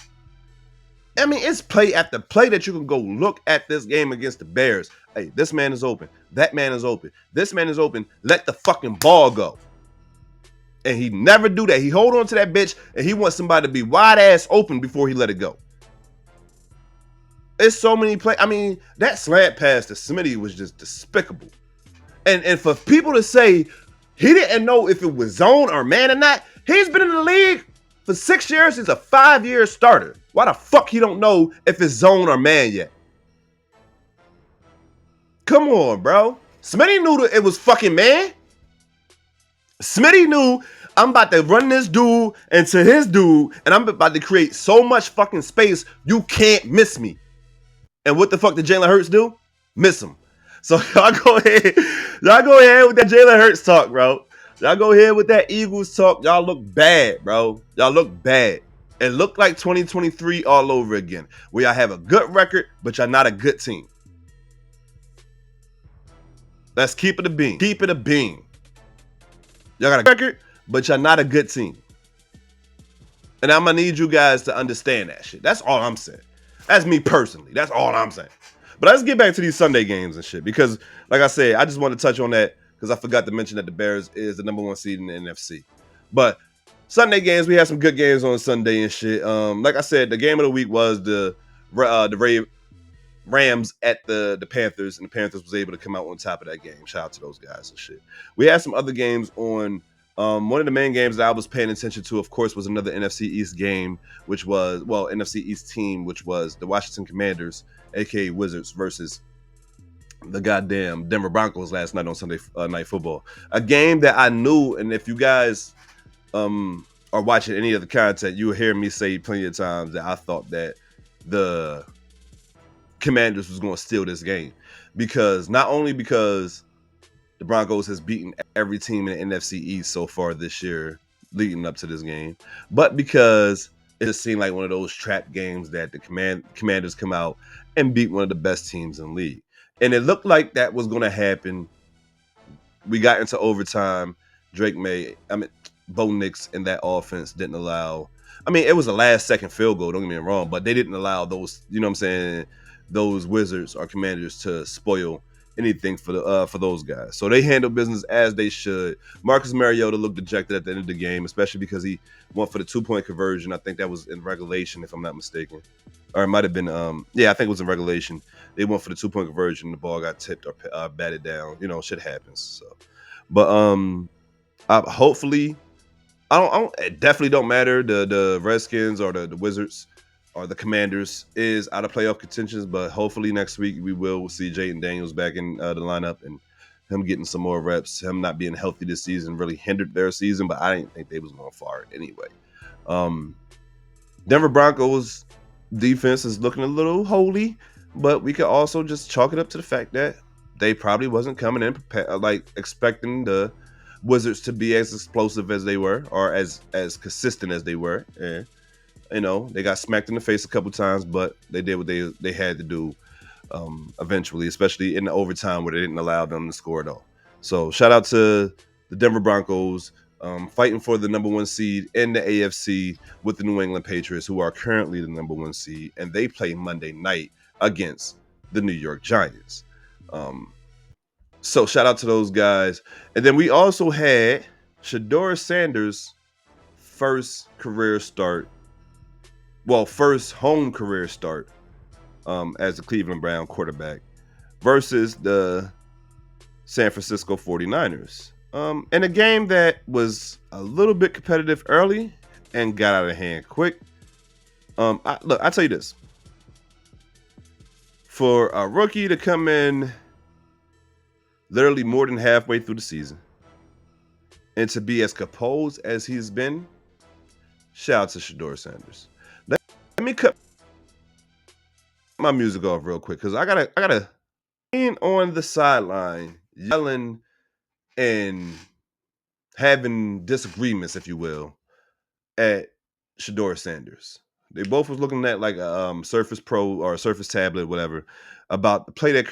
I mean, it's play after play that you can go look at this game against the Bears. Hey, this man is open. That man is open. This man is open. Let the fucking ball go. And he never do that. He hold on to that bitch and he wants somebody to be wide ass open before he let it go. It's so many play. I mean, that slant pass to Smitty was just despicable. And for people to say he didn't know if it was zone or man or not, he's been in the league for 6 years. He's a 5-year starter. Why the fuck he don't know if it's zone or man yet? Come on, bro. Smitty knew that it was fucking man. Smitty knew I'm about to run this dude into his dude, and I'm about to create so much fucking space, you can't miss me. And what the fuck did Jalen Hurts do? Miss him. So y'all go ahead with that Jalen Hurts talk, bro. Y'all go ahead with that Eagles talk. Y'all look bad, bro. Y'all look bad. It looked like 2023 all over again, where y'all have a good record, but y'all not a good team. Let's keep it a bean. Keep it a bean. Y'all got a record, but y'all not a good team. And I'm going to need you guys to understand that shit. That's all I'm saying. That's me personally. That's all I'm saying. But let's get back to these Sunday games and shit. Because, like I said, I just want to touch on that because I forgot to mention that the Bears is the number 1 seed in the NFC. But Sunday games, we had some good games on Sunday and shit. Like I said, the game of the week was the Rams at the Panthers, and the Panthers was able to come out on top of that game. Shout out to those guys and shit. We had some other games on. One of the main games that I was paying attention to, of course, was another NFC East game, which was, NFC East team, which was the Washington Commanders, aka Wizards, versus the goddamn Denver Broncos last night on Sunday Night Football. A game that I knew, and if you guys are watching any of the content, you will hear me say plenty of times that I thought that the Commanders was going to steal this game, because not only because the Broncos has beaten every team in the NFC East so far this year leading up to this game, but because It just seemed like one of those trap games that the Commanders come out and beat one of the best teams in the league. And it looked like that was going to happen. We got into overtime. Bo Nix and that offense didn't allow. I mean, it was a last second field goal, don't get me wrong, but they didn't allow those, you know what I'm saying, those Wizards or Commanders to spoil anything for those guys. So they handled business as they should. Marcus Mariota looked dejected at the end of the game, especially because he went for the 2-point conversion. I think that was in regulation, if I'm not mistaken. Or it might have been, I think it was in regulation. They went for the 2-point conversion. The ball got tipped or batted down. You know, shit happens. So, but hopefully, it definitely don't matter. The Redskins or the Wizards or the Commanders is out of playoff contentions. But hopefully next week we will see Jaden Daniels back in the lineup and him getting some more reps. Him not being healthy this season really hindered their season, but I didn't think they was going far anyway. Denver Broncos defense is looking a little holy, but we could also just chalk it up to the fact that they probably wasn't coming in expecting the Wizards to be as explosive as they were or as consistent as they were. And you know, they got smacked in the face a couple times, but they did what they had to do eventually, especially in the overtime where they didn't allow them to score at all. So shout out to the Denver Broncos fighting for the number 1 seed in the AFC with the New England Patriots, who are currently the number 1 seed, and they play Monday night against the New York Giants. So shout out to those guys. And then we also had Shedeur Sanders' first home career start as a Cleveland Brown quarterback versus the San Francisco 49ers. In a game that was a little bit competitive early and got out of hand quick. I'll tell you this. For a rookie to come in literally more than halfway through the season and to be as composed as he's been, shout out to Shedeur Sanders. Let me cut my music off real quick because I gotta in on the sideline yelling and having disagreements, if you will, at Shedeur Sanders. They both was looking at like a Surface Pro or a Surface tablet, whatever, about the play that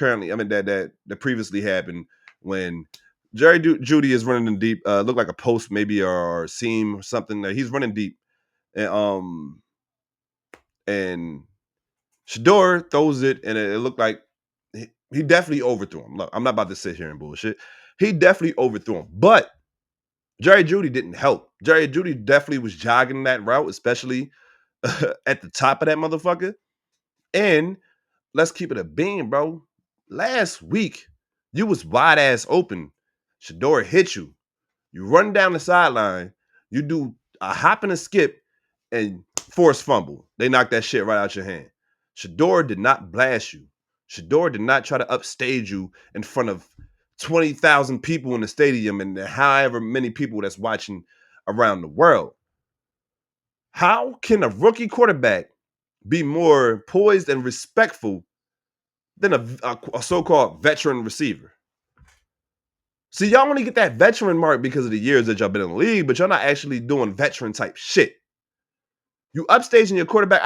previously happened when Jerry Judy is running in deep, looked like a post maybe or seam or something. That he's running deep, and Shedeur throws it, and it looked like he definitely overthrew him. Look, I'm not about to sit here and bullshit. He definitely overthrew him, but Jerry Judy didn't help. Jerry Judy definitely was jogging that route, especially at the top of that motherfucker. And let's keep it a bean, bro. Last week, you was wide ass open. Shedeur hit you. You run down the sideline. You do a hop and a skip and force fumble. They knock that shit right out your hand. Shedeur did not blast you. Shedeur did not try to upstage you in front of 20,000 people in the stadium and however many people that's watching around the world. How can a rookie quarterback be more poised and respectful than a so-called veteran receiver? See, y'all only get that veteran mark because of the years that y'all been in the league, but y'all not actually doing veteran type shit. You upstaging your quarterback.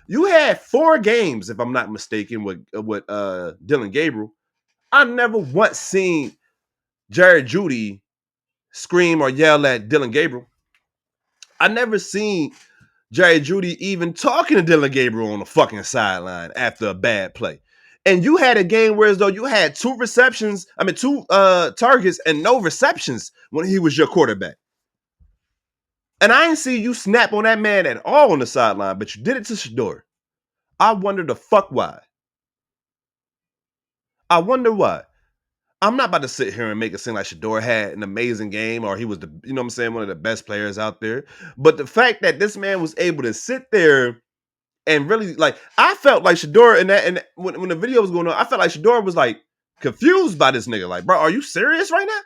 You had 4 games, if I'm not mistaken, with Dylan Gabriel. I never once seen Jared Judy scream or yell at Dylan Gabriel. I never seen Jerry Judy even talking to Dylan Gabriel on the fucking sideline after a bad play. And you had a game where as though you had 2 targets and no receptions when he was your quarterback. And I didn't see you snap on that man at all on the sideline, but you did it to Shedeur. I wonder the fuck why. I wonder why. I'm not about to sit here and make it seem like Shedeur had an amazing game or he was one of the best players out there. But the fact that this man was able to sit there and really, like, I felt like Shedeur and when the video was going on, I felt like Shedeur was like confused by this nigga. Like, bro, are you serious right now?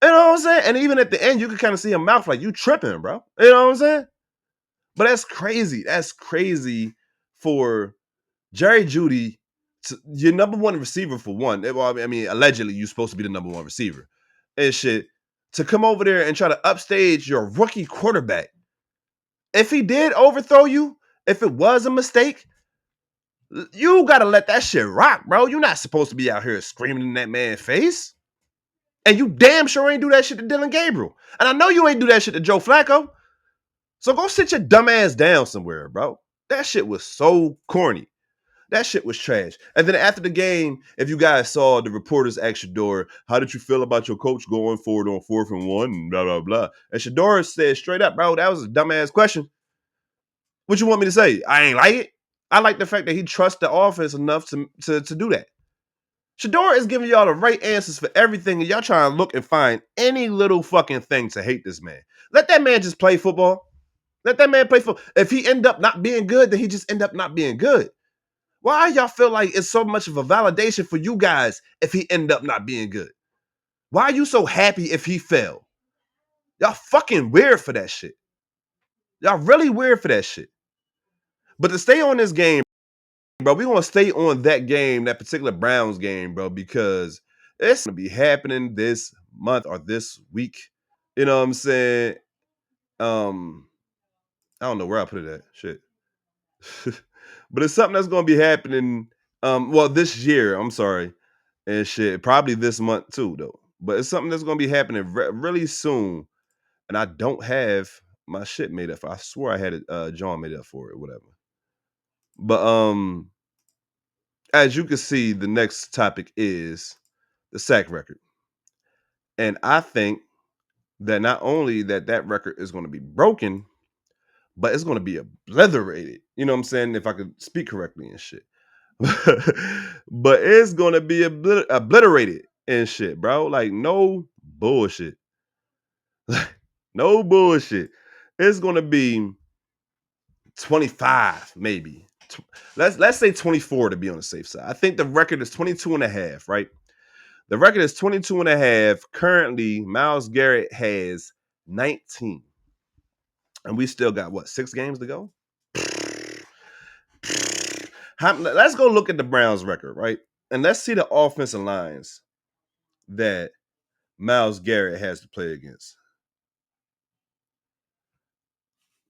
You know what I'm saying? And even at the end, you could kind of see him mouth like, you tripping, bro. You know what I'm saying? But that's crazy. That's crazy for Jerry Judy, your number 1 receiver for one. Well, I mean, allegedly, you're supposed to be the number 1 receiver and shit. To come over there and try to upstage your rookie quarterback if he did overthrow you, if it was a mistake, you gotta let that shit rock, bro. You're not supposed to be out here screaming in that man's face. And you damn sure ain't do that shit to Dylan Gabriel. And I know you ain't do that shit to Joe Flacco. So go sit your dumb ass down somewhere, bro. That shit was so corny. That shit was trash. And then after the game, if you guys saw the reporters ask Shador, how did you feel about your coach going forward on 4th and 1 and blah, blah, blah. And Shador said straight up, bro, that was a dumbass question. What you want me to say? I ain't like it. I like the fact that he trusts the offense enough to do that. Shador is giving y'all the right answers for everything, and y'all trying to look and find any little fucking thing to hate this man. Let that man just play football. Let that man play football. If he end up not being good, then he just end up not being good. Why y'all feel like it's so much of a validation for you guys if he end up not being good? Why are you so happy if he fail? Y'all fucking weird for that shit. Y'all really weird for that shit. But to stay on this game, bro, we gonna stay on that game, that particular Browns game, bro, because it's gonna be happening this month or this week. You know what I'm saying? I don't know where I put it at. Shit. But it's something that's gonna be happening. Well, this year, I'm sorry, and shit, probably this month too, though. But it's something that's gonna be happening really soon, and I don't have my shit made up for. I swore I had it. John made up for it, whatever. But as you can see, the next topic is the sack record, and I think that not only that record is going to be broken, but it's going to be obliterated. You know what I'm saying? If I could speak correctly and shit. But it's gonna be obliterated and shit, bro. Like no bullshit. No bullshit. It's gonna be 25, maybe. Let's say 24 to be on the safe side. I think the record is 22 and a half, right? The record is 22 and a half. Currently, Myles Garrett has 19. And we still got what, 6 games to go? Let's go look at the Browns record, right? And let's see the offensive lines that Myles Garrett has to play against.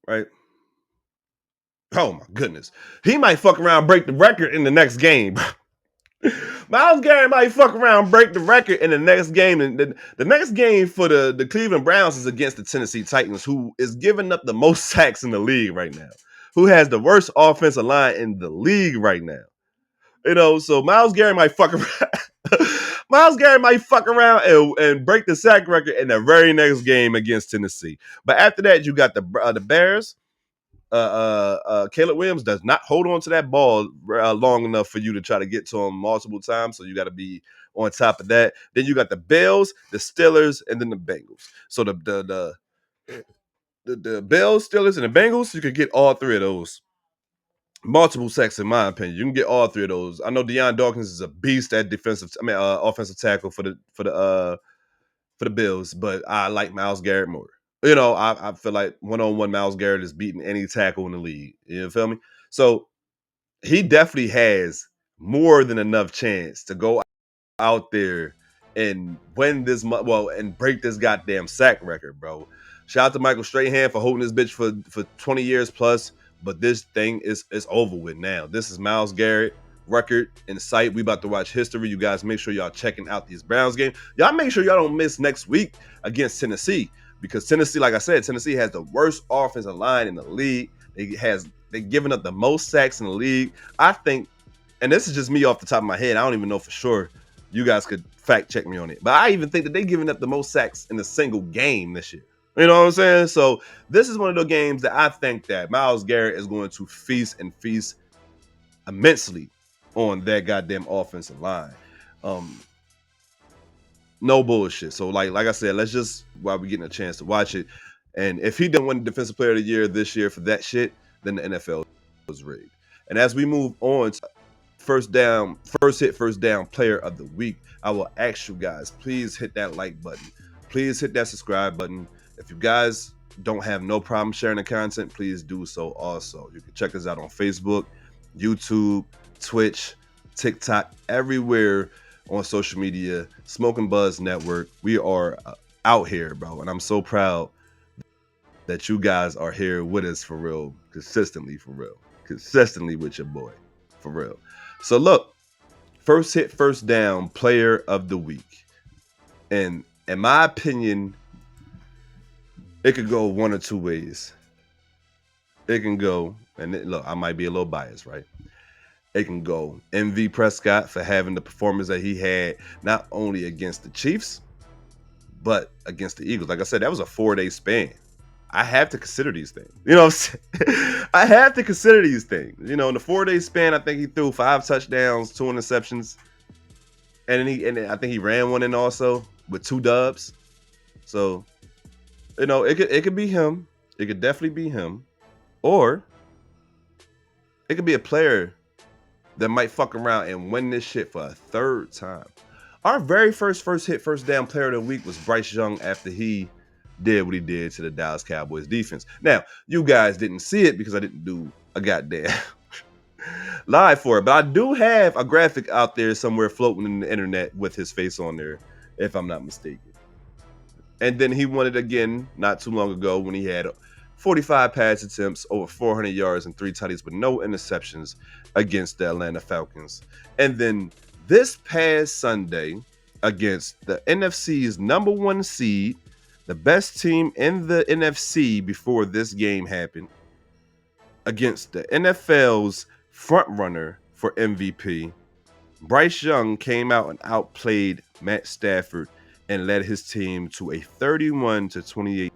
Right? Oh my goodness. He might fuck around and break the record in the next game. Myles Garrett might fuck around and break the record in the next game. And the next game for the Cleveland Browns is against the Tennessee Titans, who is giving up the most sacks in the league right now, who has the worst offensive line in the league right now. You know, so Myles Garrett might fuck around. Myles Garrett might fuck around and break the sack record in the very next game against Tennessee. But after that, you got the Bears. Caleb Williams does not hold on to that ball long enough for you to try to get to him multiple times. So you got to be on top of that. Then you got the Bills, the Steelers, and then the Bengals. So the Bills, Steelers, and the Bengals, you could get all 3 of those. Multiple sacks, in my opinion. You can get all 3 of those. I know Deion Dawkins is a beast at offensive tackle for the Bills, but I like Myles Garrett more. You know, I feel like one-on-one Myles Garrett is beating any tackle in the league. You feel me? So he definitely has more than enough chance to go out there and win this and break this goddamn sack record, bro. Shout out to Michael Strahan for holding this bitch for 20 years plus. But this thing is over with now. This is Myles Garrett record in sight. We about to watch history. You guys make sure y'all checking out these Browns games. Y'all make sure y'all don't miss next week against Tennessee, because Tennessee, like I said, Tennessee has the worst offensive line in the league. They giving up the most sacks in the league. I think, and this is just me off the top of my head, I don't even know for sure. You guys could fact check me on it. But I even think that they giving up the most sacks in a single game this year. You know what I'm saying? So this is one of the games that I think that Myles Garrett is going to feast immensely on that goddamn offensive line. No bullshit. So like I said, let's just, while we're getting a chance to watch it, and if he didn't win Defensive Player of the Year this year for that shit, then the NFL was rigged. And as we move on to first hit first down player of the week, I will ask you guys, please hit that like button. Please hit that subscribe button. If you guys don't have no problem sharing the content, please do so also. You can check us out on Facebook, YouTube, Twitch, TikTok, everywhere on social media. Smoking Buzz Network. We are out here, bro, and I'm so proud that you guys are here with us for real, consistently with your boy, for real. So look, first hit, first down player of the week. And in my opinion, it could go one or two ways. It can go, look, I might be a little biased, right? It can go MV Prescott for having the performance that he had, not only against the Chiefs, but against the Eagles. Like I said, that was a 4-day span. I have to consider these things. You know what I'm saying? I have to consider these things. You know, in the 4-day span, I think he threw 5 touchdowns, 2 interceptions. And I think he ran one in also with 2 dubs. So, you know, it could be him. It could definitely be him. Or it could be a player that might fuck around and win this shit for a third time. Our very first hit, first down player of the week was Bryce Young after he did what he did to the Dallas Cowboys defense. Now, you guys didn't see it because I didn't do a goddamn live for it, but I do have a graphic out there somewhere floating in the internet with his face on there, if I'm not mistaken. And then he won it again not too long ago when he had 45 pass attempts, over 400 yards, and 3 tutties with no interceptions against the Atlanta Falcons. And then this past Sunday against the NFC's number 1 seed, the best team in the NFC before this game happened, against the NFL's front runner for MVP, Bryce Young came out and outplayed Matt Stafford and led his team to a 31-28.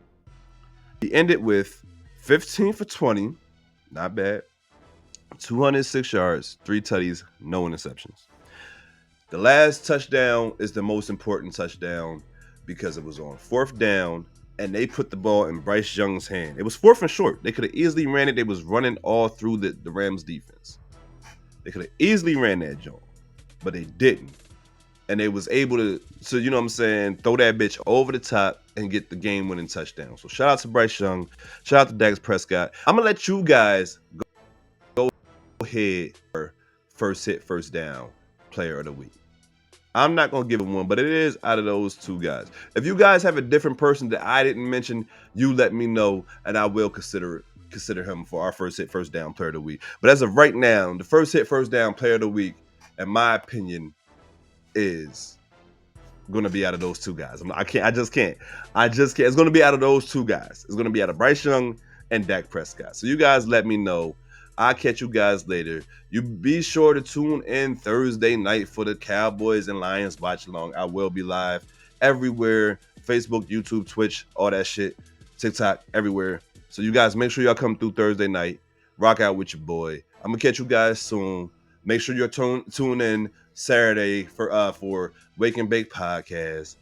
He ended with 15 for 20, not bad, 206 yards, 3 tutties, no interceptions. The last touchdown is the most important touchdown because it was on 4th down and they put the ball in Bryce Young's hand. It was 4th and short. They could have easily ran it. They was running all through the Rams defense. They could have easily ran that joint, but they didn't. And they was able to, so you know what I'm saying, throw that bitch over the top and get the game-winning touchdown. So shout out to Bryce Young. Shout out to Dak Prescott. I'm going to let you guys go ahead for first hit, first down player of the week. I'm not going to give it one, but it is out of those 2 guys. If you guys have a different person that I didn't mention, you let me know, and I will consider him for our first hit, first down player of the week. But as of right now, the first hit, first down player of the week, in my opinion, is going to be out of those 2 guys. I just can't. It's going to be out of those 2 guys. It's going to be out of Bryce Young and Dak Prescott. So you guys let me know. I'll catch you guys later. You be sure to tune in Thursday night for the Cowboys and Lions watch along. I will be live everywhere. Facebook, YouTube, Twitch, all that shit. TikTok, everywhere. So you guys make sure y'all come through Thursday night. Rock out with your boy. I'm going to catch you guys soon. Make sure you're tune in Saturday for Wake and Bake Podcast.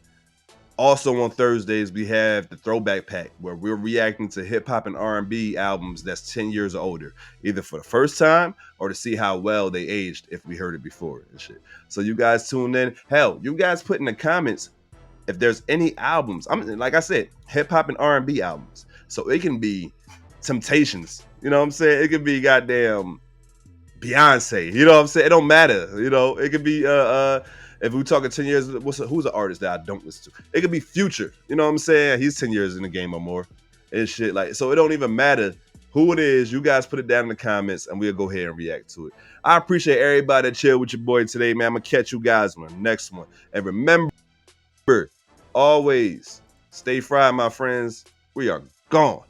Also on Thursdays, we have the Throwback Pack, where we're reacting to hip-hop and R&B albums that's 10 years or older, either for the first time or to see how well they aged if we heard it before and shit. So you guys tune in. Hell, you guys put in the comments if there's any albums. Like I said, hip-hop and R&B albums. So it can be Temptations. You know what I'm saying? It could be goddamn Beyonce. You know what I'm saying? It don't matter. You know, it could be if we're talking 10 years, who's an artist that I don't listen to? It could be Future. You know what I'm saying? He's 10 years in the game or more and shit. Like, so it don't even matter who it is. You guys put it down in the comments and we'll go ahead and react to it. I appreciate everybody that chill with your boy today, man. I'm going to catch you guys on the next one. And remember, always stay fried, my friends. We are gone.